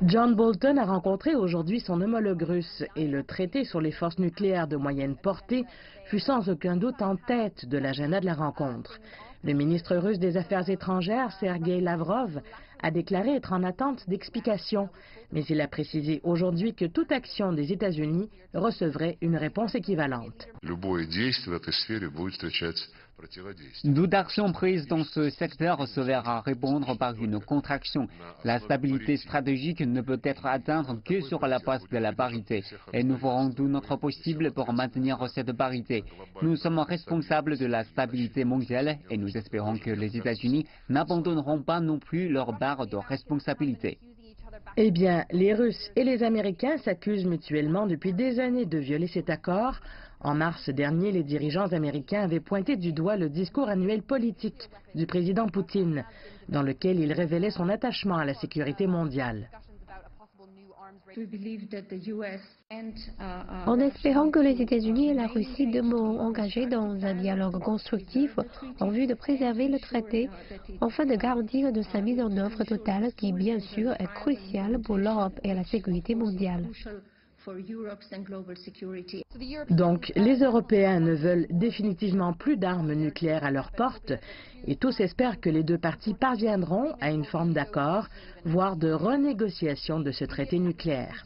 John Bolton a rencontré aujourd'hui son homologue russe et le traité sur les forces nucléaires de moyenne portée fut sans aucun doute en tête de l'agenda de la rencontre. Le ministre russe des Affaires étrangères, Sergei Lavrov, a déclaré être en attente d'explications, mais il a précisé aujourd'hui que toute action des États-Unis recevrait une réponse équivalente. Toute action prise dans ce secteur se verra répondre par une contraction. La stabilité stratégique ne peut être atteinte que sur la base de la parité. Et nous ferons tout notre possible pour maintenir cette parité. Nous sommes responsables de la stabilité mondiale et nous espérons que les États-Unis n'abandonneront pas non plus leur barre de responsabilité. Eh bien, les Russes et les Américains s'accusent mutuellement depuis des années de violer cet accord. En mars dernier, les dirigeants américains avaient pointé du doigt le discours annuel politique du président Poutine, dans lequel il révélait son attachement à la sécurité mondiale. En espérant que les États-Unis et la Russie demeurent engagés dans un dialogue constructif en vue de préserver le traité, afin de garantir de sa mise en œuvre totale qui, bien sûr, est cruciale pour l'Europe et la sécurité mondiale. Donc, les Européens ne veulent définitivement plus d'armes nucléaires à leur porte et tous espèrent que les deux parties parviendront à une forme d'accord, voire de renégociation de ce traité nucléaire.